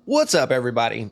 What's up, everybody?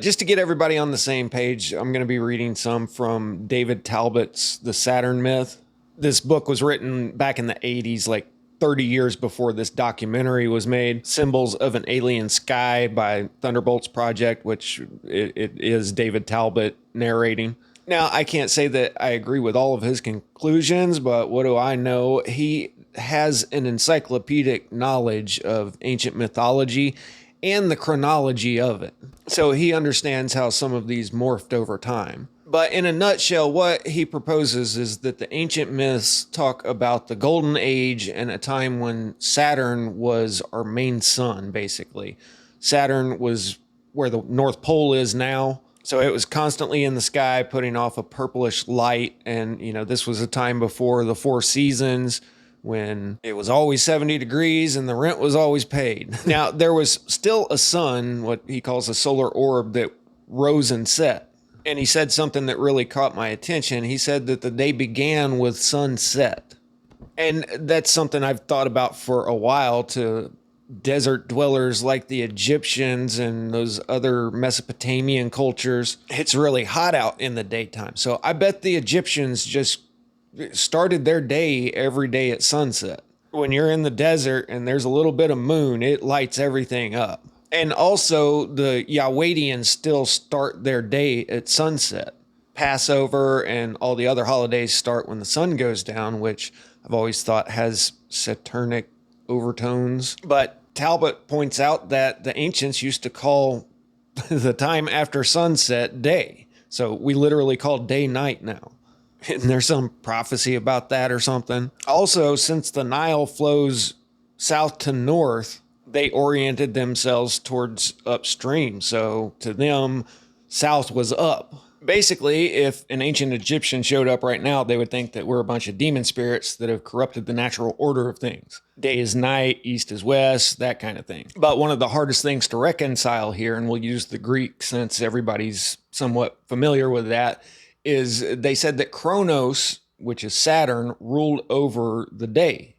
Just to get everybody on the same page, I'm going to be reading some from David Talbot's The Saturn Myth. This book was written back in the 80s, like 30 years before this documentary was made. Symbols of an Alien Sky by Thunderbolts Project, which it is David Talbot narrating. Now, I can't say that I agree with all of his conclusions, but what do I know? He has an encyclopedic knowledge of ancient mythology and the chronology of it. So he understands how some of these morphed over time. But in a nutshell, what he proposes is that the ancient myths talk about the golden age and a time when Saturn was our main sun, basically. Saturn was where the North Pole is now. So it was constantly in the sky, putting off a purplish light. And, this was a time before the four seasons, when it was always 70 degrees and the rent was always paid. Now, there was still a sun, what he calls a solar orb, that rose and set. And he said something that really caught my attention. He said that the day began with sunset. And that's something I've thought about for a while. To desert dwellers like the Egyptians and those other Mesopotamian cultures, it's really hot out in the daytime. So I bet the Egyptians just started their day every day at sunset. When you're in the desert and there's a little bit of moon, it lights everything up. And also the Yahwehdians still start their day at sunset. Passover and all the other holidays start when the sun goes down, which I've always thought has Saturnic overtones. But Talbot points out that the ancients used to call the time after sunset day. So we literally call day night now. And there's some prophecy about that or something. Also, since the Nile flows south to north, they oriented themselves towards upstream. So to them, south was up. Basically, if an ancient Egyptian showed up right now, they would think that we're a bunch of demon spirits that have corrupted the natural order of things. Day is night, east is west, that kind of thing. But one of the hardest things to reconcile here, and we'll use the Greek since everybody's somewhat familiar with that, is they said that Kronos, which is Saturn, ruled over the day,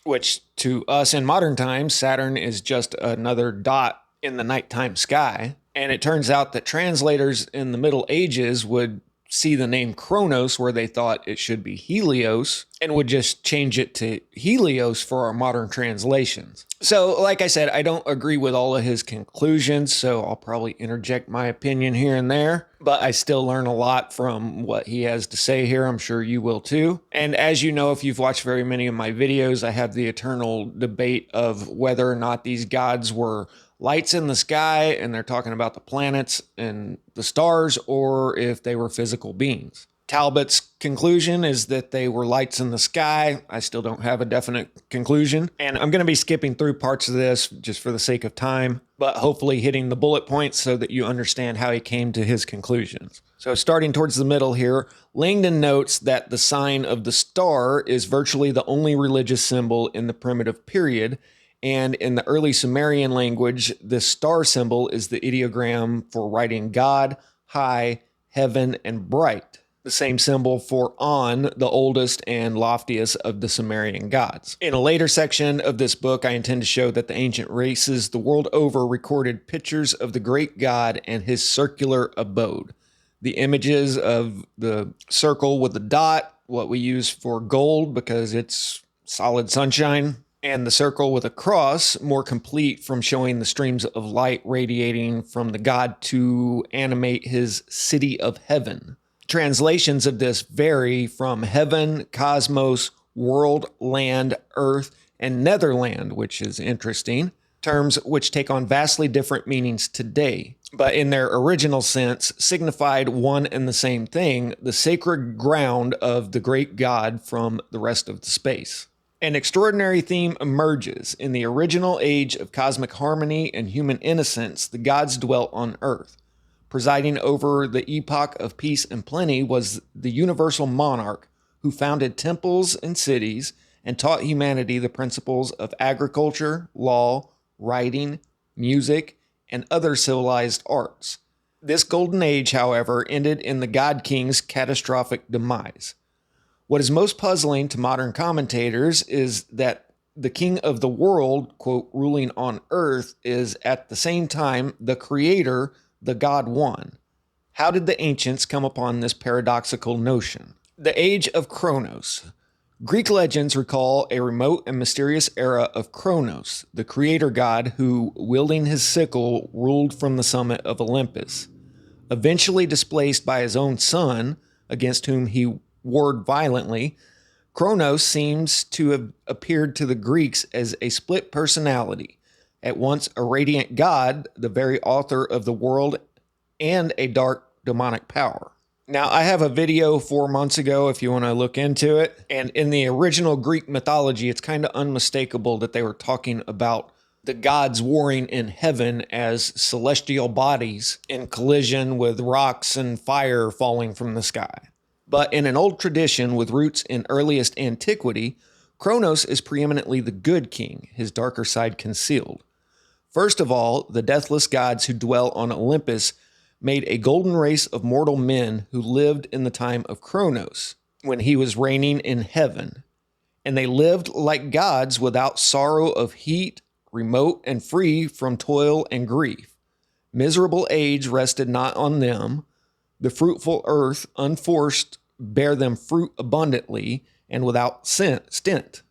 which to us in modern times, Saturn is just another dot in the nighttime sky. And it turns out that translators in the Middle Ages would see the name Kronos where they thought it should be Helios and would just change it to Helios for our modern translations. So, like I said, I don't agree with all of his conclusions, so I'll probably interject my opinion here and there, but I still learn a lot from what he has to say here. I'm sure you will too. And as you know, if you've watched very many of my videos, I have the eternal debate of whether or not these gods were lights in the sky and they're talking about the planets and the stars, or if they were physical beings. Talbot's conclusion is that they were lights in the sky. I still don't have a definite conclusion. And I'm going to be skipping through parts of this just for the sake of time, but hopefully hitting the bullet points so that you understand how he came to his conclusions. So starting towards the middle here, Langdon notes that the sign of the star is virtually the only religious symbol in the primitive period. And in the early Sumerian language, this star symbol is the ideogram for writing God, high, heaven, and bright. The same symbol for On, the oldest and loftiest of the Sumerian gods. In a later section of this book, I intend to show that the ancient races the world over recorded pictures of the great god and his circular abode. The images of the circle with the dot, what we use for gold because it's solid sunshine, and the circle with a cross, more complete from showing the streams of light radiating from the god to animate his city of heaven. Translations of this vary from heaven, cosmos, world, land, earth, and netherland, which is interesting, terms which take on vastly different meanings today, but in their original sense signified one and the same thing, the sacred ground of the great god from the rest of the space. An extraordinary theme emerges. In the original age of cosmic harmony and human innocence, the gods dwelt on earth. Presiding over the epoch of peace and plenty was the universal monarch who founded temples and cities and taught humanity the principles of agriculture, law, writing, music, and other civilized arts. This golden age, however, ended in the god king's catastrophic demise. What is most puzzling to modern commentators is that the king of the world, quote, ruling on earth, is at the same time the creator, the God one. How did the ancients come upon this paradoxical notion? The age of Kronos. Greek legends recall a remote and mysterious era of Kronos, the creator god who, wielding his sickle, ruled from the summit of Olympus. Eventually displaced by his own son, against whom he warred violently, Kronos seems to have appeared to the Greeks as a split personality, at once a radiant god, the very author of the world, and a dark demonic power. Now, I have a video 4 months ago if you want to look into it, and in the original Greek mythology, it's kind of unmistakable that they were talking about the gods warring in heaven as celestial bodies in collision with rocks and fire falling from the sky. But in an old tradition with roots in earliest antiquity, Kronos is preeminently the good king, his darker side concealed. First of all, the deathless gods who dwell on Olympus made a golden race of mortal men who lived in the time of Kronos, when he was reigning in heaven. And they lived like gods without sorrow of heat, remote and free from toil and grief. Miserable age rested not on them. The fruitful earth, unforced, bare them fruit abundantly and without stint.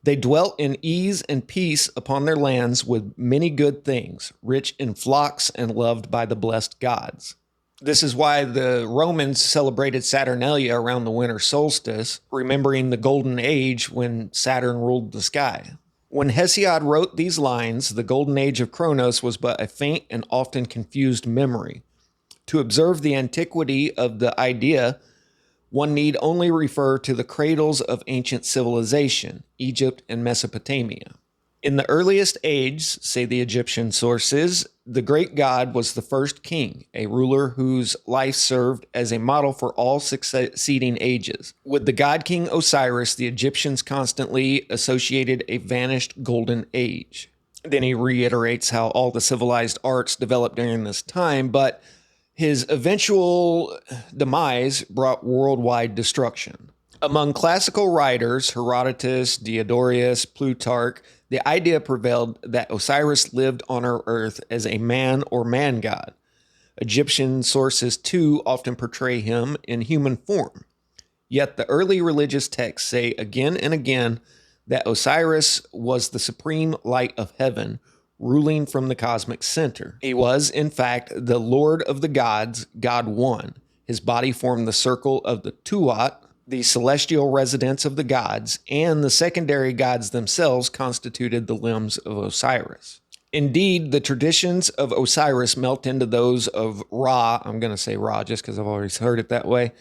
They dwelt in ease and peace upon their lands with many good things, rich in flocks and loved by the blessed gods. This is why the Romans celebrated Saturnalia around the winter solstice, remembering the golden age when Saturn ruled the sky. When Hesiod wrote these lines, the golden age of Kronos was but a faint and often confused memory. To observe the antiquity of the idea, one need only refer to the cradles of ancient civilization, Egypt and Mesopotamia. In the earliest age, say the Egyptian sources, the great god was the first king, a ruler whose life served as a model for all succeeding ages. With the god king Osiris, the Egyptians constantly associated a vanished golden age. Then he reiterates how all the civilized arts developed during this time, but his eventual demise brought worldwide destruction. Among classical writers, Herodotus, Diodorus, Plutarch, the idea prevailed that Osiris lived on our earth as a man or man god. Egyptian sources, too, often portray him in human form. Yet the early religious texts say again and again that Osiris was the supreme light of heaven, ruling from the cosmic center. He was, in fact, the Lord of the gods, God One. His body formed the circle of the Tuat, the celestial residence of the gods, and the secondary gods themselves constituted the limbs of Osiris. Indeed, the traditions of Osiris melt into those of Ra. I'm going to say Ra just because I've always heard it that way.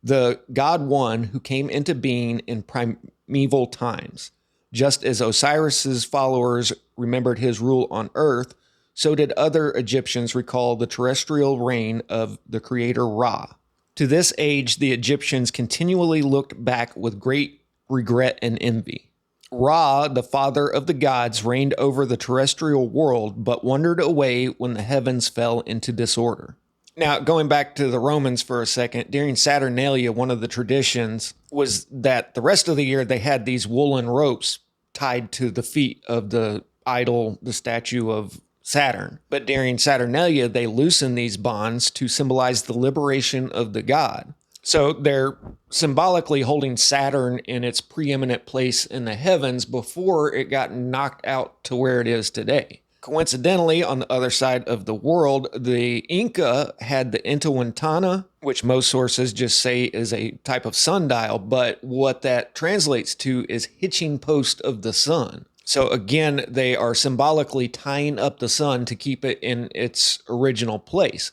The God One who came into being in primeval times. Just as Osiris's followers remembered his rule on earth, so did other Egyptians recall the terrestrial reign of the creator Ra. To this age, the Egyptians continually looked back with great regret and envy. Ra, the father of the gods, reigned over the terrestrial world, but wandered away when the heavens fell into disorder. Now, going back to the Romans for a second, during Saturnalia, one of the traditions was that the rest of the year they had these woolen ropes tied to the feet of the idol, the statue of Saturn. But during Saturnalia, they loosened these bonds to symbolize the liberation of the god. So they're symbolically holding Saturn in its preeminent place in the heavens before it got knocked out to where it is today. Coincidentally, on the other side of the world, the Inca had the Intihuatana, which most sources just say is a type of sundial, but what that translates to is hitching post of the sun. So again, they are symbolically tying up the sun to keep it in its original place.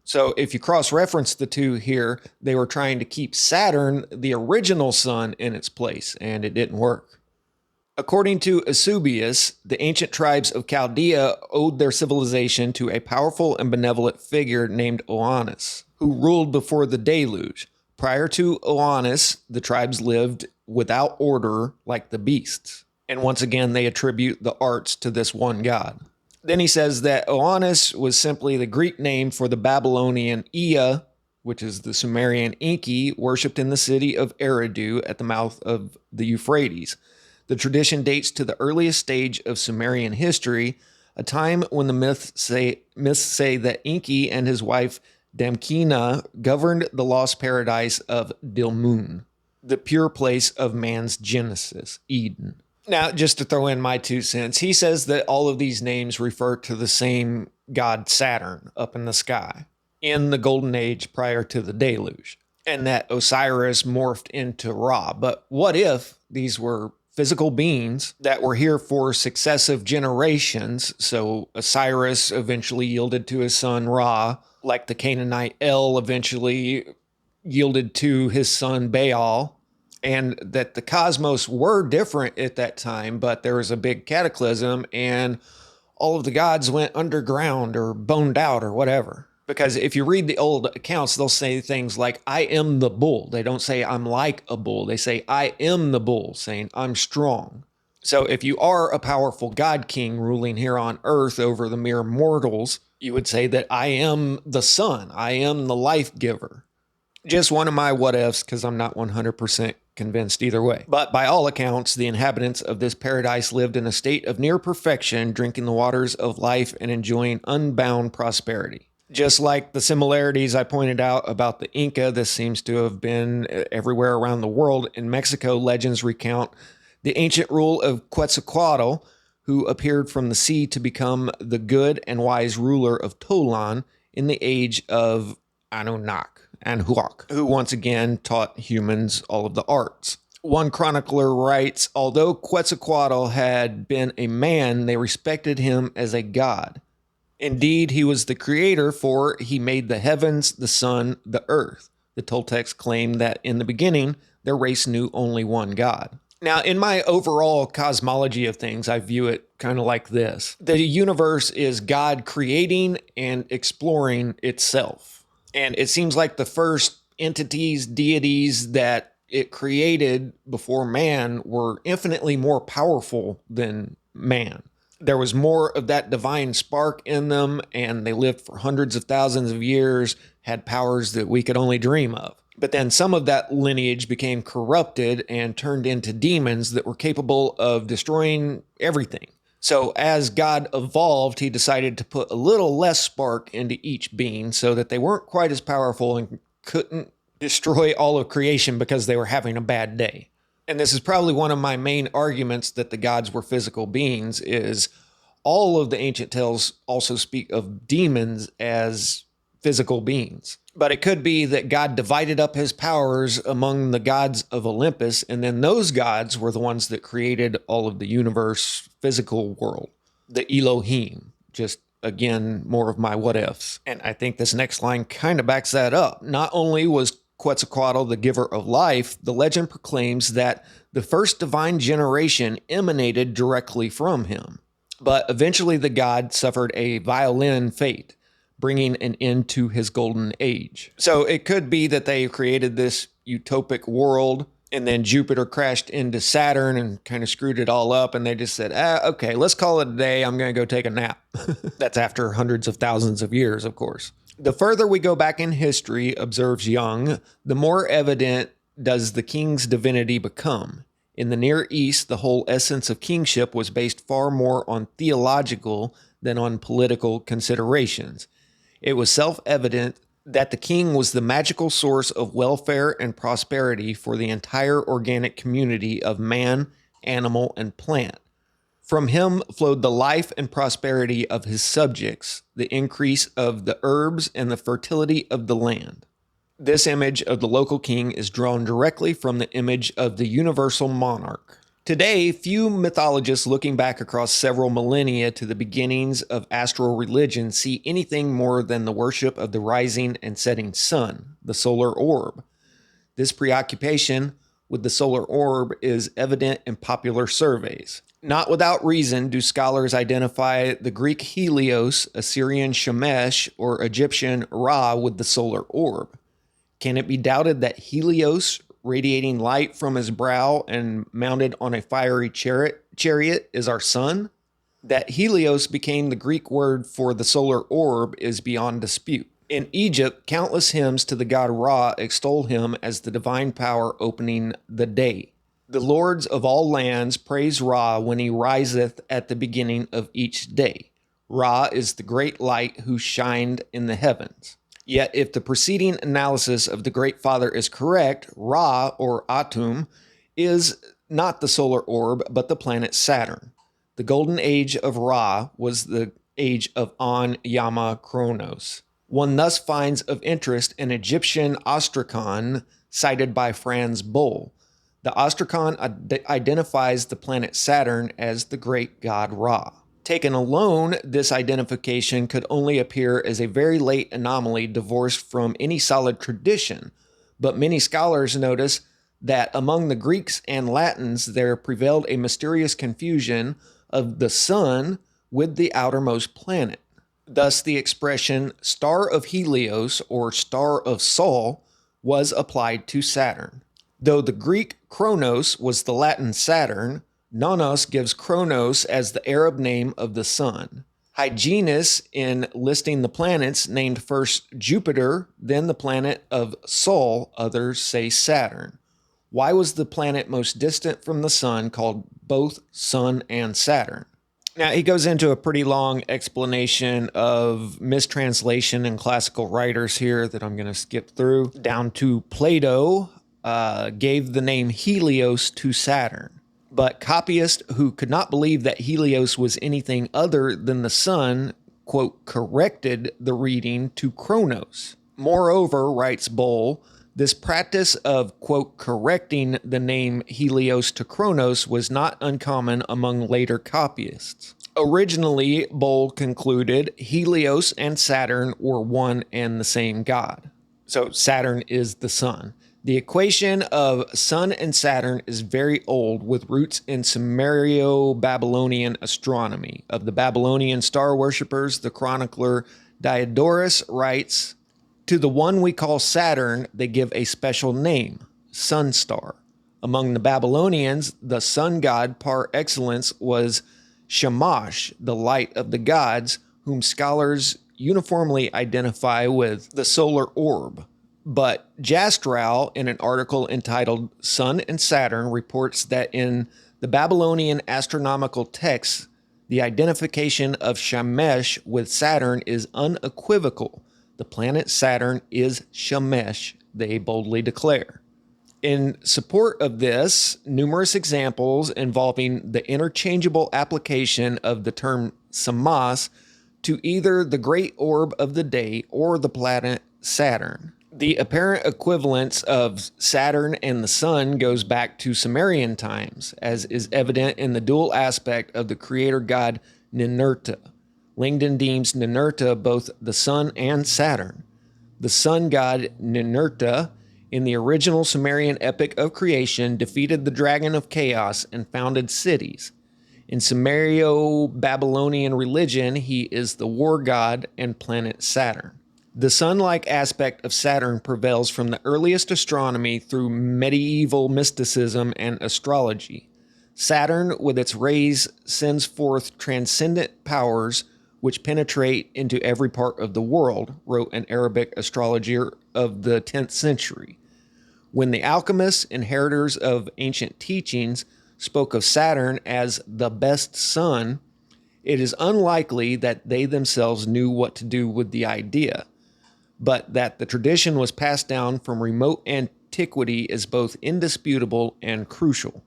So if you cross-reference the two here, they were trying to keep Saturn, the original sun, in its place, and it didn't work. According to Eusebius, the ancient tribes of Chaldea owed their civilization to a powerful and benevolent figure named Oannes, who ruled before the deluge. Prior to Oannes, the tribes lived without order like the beasts. And once again, they attribute the arts to this one god. Then he says that Oannes was simply the Greek name for the Babylonian Ea, which is the Sumerian Enki, worshipped in the city of Eridu at the mouth of the Euphrates. The tradition dates to the earliest stage of Sumerian history, a time when the myths say that Enki and his wife Damkina governed the lost paradise of Dilmun, the pure place of man's genesis, Eden. Now, just to throw in my 2 cents, he says that all of these names refer to the same god Saturn up in the sky in the golden age prior to the deluge, and that Osiris morphed into Ra. But what if these were physical beings that were here for successive generations? So Osiris eventually yielded to his son Ra, like the Canaanite El eventually yielded to his son Baal, and that the cosmos were different at that time, but there was a big cataclysm and all of the gods went underground or boned out or whatever. Because if you read the old accounts, they'll say things like, I am the bull. They don't say, I'm like a bull. They say, I am the bull, saying, I'm strong. So if you are a powerful god king ruling here on earth over the mere mortals, you would say that I am the sun. I am the life giver. Just one of my what ifs, because I'm not 100% convinced either way. But by all accounts, the inhabitants of this paradise lived in a state of near perfection, drinking the waters of life and enjoying unbound prosperity. Just like the similarities I pointed out about the Inca, this seems to have been everywhere around the world. In Mexico, legends recount the ancient rule of Quetzalcoatl, who appeared from the sea to become the good and wise ruler of Tolan in the age of Anunnaki, who once again taught humans all of the arts. One chronicler writes, although Quetzalcoatl had been a man, they respected him as a god. Indeed, he was the creator, for he made the heavens, the sun, the earth. The Toltecs claim that in the beginning, their race knew only one god. Now, in my overall cosmology of things, I view it kind of like this. The universe is God creating and exploring itself. And it seems like the first entities, deities that it created before man were infinitely more powerful than man. There was more of that divine spark in them, and they lived for hundreds of thousands of years, had powers that we could only dream of. But then some of that lineage became corrupted and turned into demons that were capable of destroying everything. So as God evolved, he decided to put a little less spark into each being so that they weren't quite as powerful and couldn't destroy all of creation because they were having a bad day. And this is probably one of my main arguments that the gods were physical beings, is all of the ancient tales also speak of demons as physical beings. But it could be that God divided up his powers among the gods of Olympus, and then those gods were the ones that created all of the universe physical world, the Elohim. Just, again, more of my what ifs. And I think this next line kind of backs that up. Not only was Quetzalcoatl, the giver of life, the legend proclaims that the first divine generation emanated directly from him. But eventually the god suffered a violent fate, bringing an end to his golden age. So it could be that they created this utopic world, and then Jupiter crashed into Saturn and kind of screwed it all up, and they just said, okay, let's call it a day. I'm going to go take a nap. That's after hundreds of thousands of years, of course. The further we go back in history, observes Young, the more evident does the king's divinity become. In the Near East, the whole essence of kingship was based far more on theological than on political considerations. It was self-evident that the king was the magical source of welfare and prosperity for the entire organic community of man, animal, and plant. From him flowed the life and prosperity of his subjects, the increase of the herbs, and the fertility of the land. This image of the local king is drawn directly from the image of the universal monarch. Today, few mythologists looking back across several millennia to the beginnings of astral religion see anything more than the worship of the rising and setting sun, the solar orb. This preoccupation with the solar orb is evident in popular surveys. Not without reason do scholars identify the Greek Helios, Assyrian Shemesh, or Egyptian Ra with the solar orb. Can it be doubted that Helios, radiating light from his brow and mounted on a fiery chariot, is our sun? That Helios became the Greek word for the solar orb is beyond dispute. In Egypt, countless hymns to the god Ra extol him as the divine power opening the day. The lords of all lands praise Ra when he riseth at the beginning of each day. Ra is the great light who shined in the heavens. Yet if the preceding analysis of the Great Father is correct, Ra, or Atum, is not the solar orb, but the planet Saturn. The golden age of Ra was the age of An Yama Chronos. One thus finds of interest an Egyptian ostracon cited by Franz Boll. The ostracon identifies the planet Saturn as the great god Ra. Taken alone, this identification could only appear as a very late anomaly divorced from any solid tradition, but many scholars notice that among the Greeks and Latins there prevailed a mysterious confusion of the sun with the outermost planet. Thus the expression star of Helios or star of Sol was applied to Saturn. Though the Greek Kronos was the Latin Saturn, Nonos gives Kronos as the Arab name of the sun. Hyginus, in listing the planets, named first Jupiter, then the planet of Sol, others say Saturn. Why was the planet most distant from the sun called both Sun and Saturn? Now, he goes into a pretty long explanation of mistranslation in classical writers here that I'm going to skip through, down to Plato gave the name Helios to Saturn. But copyists who could not believe that Helios was anything other than the sun, quote, corrected the reading to Kronos. Moreover, writes Boll, this practice of, quote, correcting the name Helios to Kronos was not uncommon among later copyists. Originally, Boll concluded Helios and Saturn were one and the same god. So Saturn is the sun. The equation of Sun and Saturn is very old, with roots in Sumerio-Babylonian astronomy. Of the Babylonian star worshippers, the chronicler Diodorus writes, to the one we call Saturn, they give a special name, sun star. Among the Babylonians, the sun god par excellence was Shamash, the light of the gods, whom scholars uniformly identify with the solar orb. But Jastrow, in an article entitled Sun and Saturn, reports that in the Babylonian astronomical texts, the identification of Shamash with Saturn is unequivocal. The planet Saturn is Shamash, they boldly declare. In support of this, numerous examples involving the interchangeable application of the term Samas to either the great orb of the day or the planet Saturn. The apparent equivalence of Saturn and the sun goes back to Sumerian times, as is evident in the dual aspect of the creator god Ninurta. Langdon deems Ninurta both the sun and Saturn. The sun god Ninurta, in the original Sumerian epic of creation, defeated the dragon of chaos and founded cities. In Sumerio-Babylonian religion, he is the war god and planet Saturn. The sun-like aspect of Saturn prevails from the earliest astronomy through medieval mysticism and astrology. Saturn, with its rays, sends forth transcendent powers which penetrate into every part of the world, wrote an Arabic astrologer of the 10th century. When the alchemists, inheritors of ancient teachings, spoke of Saturn as the best sun, it is unlikely that they themselves knew what to do with the idea, but that the tradition was passed down from remote antiquity is both indisputable and crucial.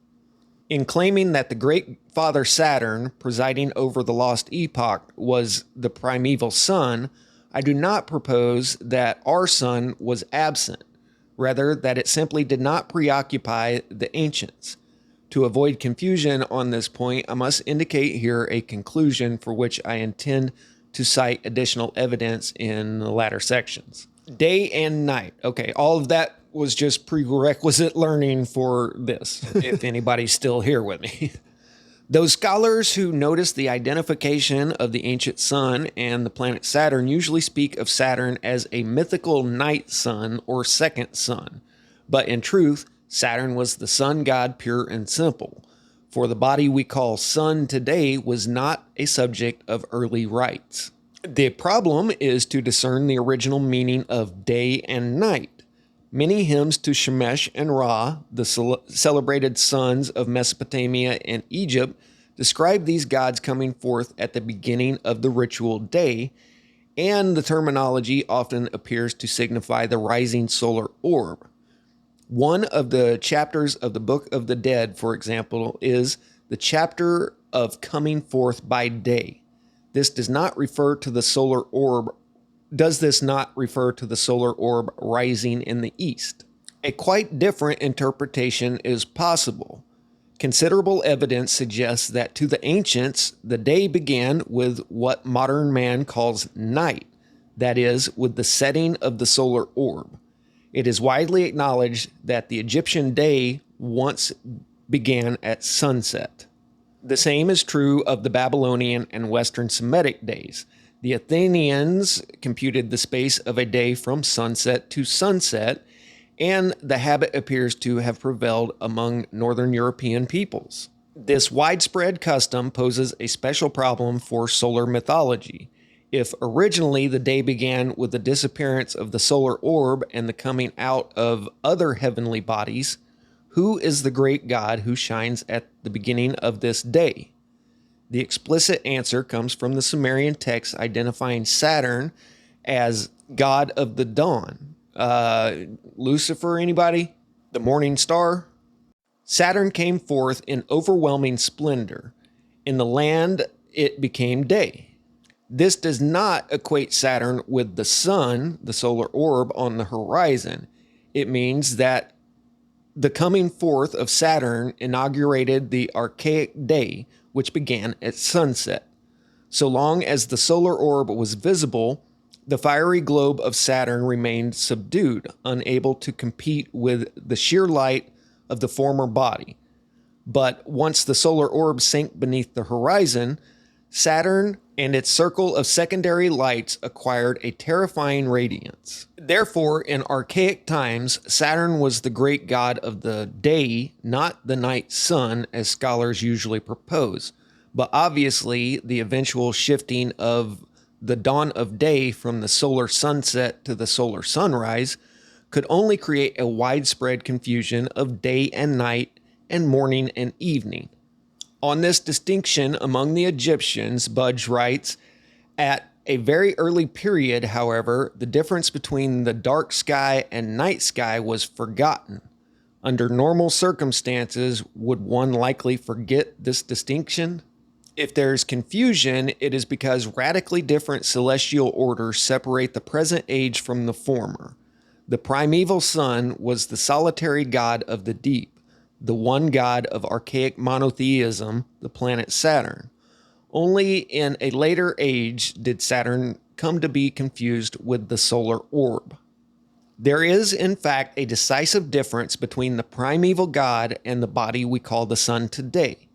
In claiming that the great father Saturn, presiding over the lost epoch, was the primeval sun, I do not propose that our sun was absent, rather that it simply did not preoccupy the ancients. To avoid confusion on this point, I must indicate here a conclusion for which I intend to cite additional evidence in the latter sections. Day and night. Okay, all of that was just prerequisite learning for this, if anybody's still here with me. Those scholars who notice the identification of the ancient sun and the planet Saturn usually speak of Saturn as a mythical night sun or second sun. But in truth, Saturn was the sun god pure and simple, for the body we call sun today was not a subject of early rites. The problem is to discern the original meaning of day and night. Many hymns to Shemesh and Ra, the celebrated sons of Mesopotamia and Egypt, describe these gods coming forth at the beginning of the ritual day, and the terminology often appears to signify the rising solar orb. One of the chapters of the Book of the Dead, for example, is the chapter of coming forth by day. This does not refer to the solar orb. Does this not refer to the solar orb rising in the east? A quite different interpretation is possible. Considerable evidence suggests that to the ancients, the day began with what modern man calls night, that is, with the setting of the solar orb. It is widely acknowledged that the Egyptian day once began at sunset. The same is true of the Babylonian and Western Semitic days. The Athenians computed the space of a day from sunset to sunset, and the habit appears to have prevailed among Northern European peoples. This widespread custom poses a special problem for solar mythology. If originally the day began with the disappearance of the solar orb and the coming out of other heavenly bodies, who is the great god who shines at the beginning of this day? The explicit answer comes from the Sumerian text identifying Saturn as god of the dawn. Lucifer, anybody? The morning star? Saturn came forth in overwhelming splendor. In the land, it became day. This does not equate Saturn with the sun, the solar orb on the horizon. It means that the coming forth of Saturn inaugurated the archaic day, which began at sunset. So long as the solar orb was visible, the fiery globe of Saturn remained subdued, unable to compete with the sheer light of the former body. But once the solar orb sank beneath the horizon, Saturn and its circle of secondary lights acquired a terrifying radiance. Therefore, in archaic times, Saturn was the great god of the day, not the night sun, as scholars usually propose. But obviously, the eventual shifting of the dawn of day from the solar sunset to the solar sunrise could only create a widespread confusion of day and night and morning and evening. On this distinction among the Egyptians, Budge writes, at a very early period, however, the difference between the dark sky and night sky was forgotten. Under normal circumstances, would one likely forget this distinction? If there's confusion, it is because radically different celestial orders separate the present age from the former. The primeval sun was the solitary god of the deep, the one god of archaic monotheism, the planet Saturn. Only in a later age did Saturn come to be confused with the solar orb. There is, in fact, a decisive difference between the primeval god and the body we call the sun today.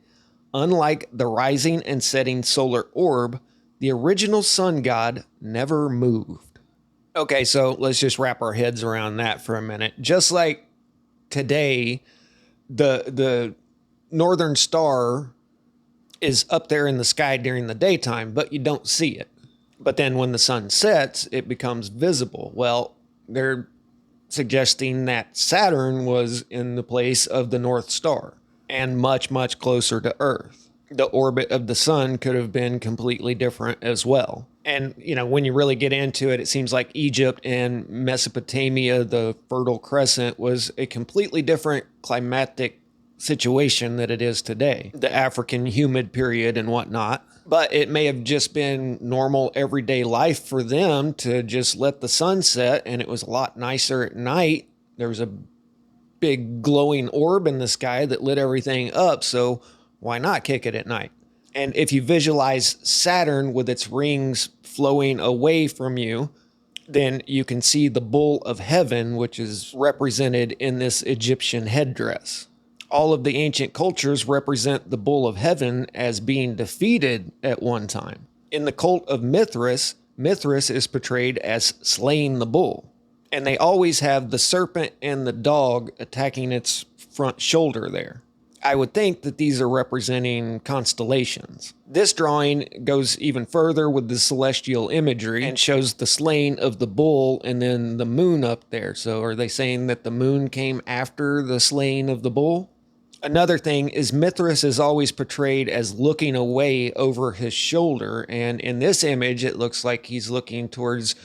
Unlike the rising and setting solar orb, the original sun god never moved. Okay, so let's just wrap our heads around that for a minute. Just like today, the northern star is up there in the sky during the daytime, but you don't see it. But then when the sun sets, it becomes visible. Well, they're suggesting that Saturn was in the place of the North Star and much, much closer to Earth. The orbit of the sun could have been completely different as well. And, you know, when you really get into it, it seems like Egypt and Mesopotamia, the Fertile Crescent, was a completely different climatic situation that it is today. The African humid period and whatnot. But it may have just been normal everyday life for them to just let the sun set, and it was a lot nicer at night. There was a big glowing orb in the sky that lit everything up, so why not kick it at night? And if you visualize Saturn with its rings flowing away from you, then you can see the bull of heaven, which is represented in this Egyptian headdress. All of the ancient cultures represent the bull of heaven as being defeated at one time. In the cult of Mithras, Mithras is portrayed as slaying the bull. And they always have the serpent and the dog attacking its front shoulder there. I would think that these are representing constellations. This drawing goes even further with the celestial imagery and shows the slaying of the bull and then the moon up there. So are they saying that the moon came after the slaying of the bull? Another thing is Mithras is always portrayed as looking away over his shoulder. And in this image, it looks like he's looking towards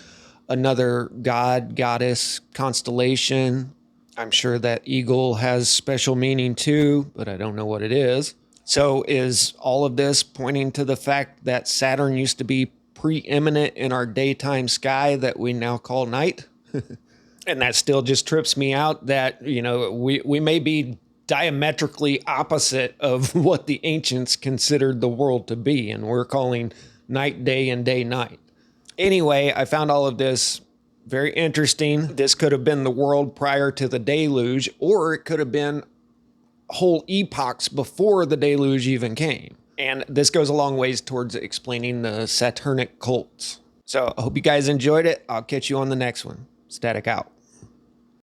another god, goddess, constellation. I'm sure that eagle has special meaning too, but I don't know what it is. So is all of this pointing to the fact that Saturn used to be preeminent in our daytime sky that we now call night? And that still just trips me out that, we may be diametrically opposite of what the ancients considered the world to be, and we're calling night day and day night. Anyway, I found all of this very interesting. This could have been the world prior to the deluge, or it could have been whole epochs before the deluge even came. And this goes a long ways towards explaining the Saturnic cults. So I hope you guys enjoyed it. I'll catch you on the next one. Static out.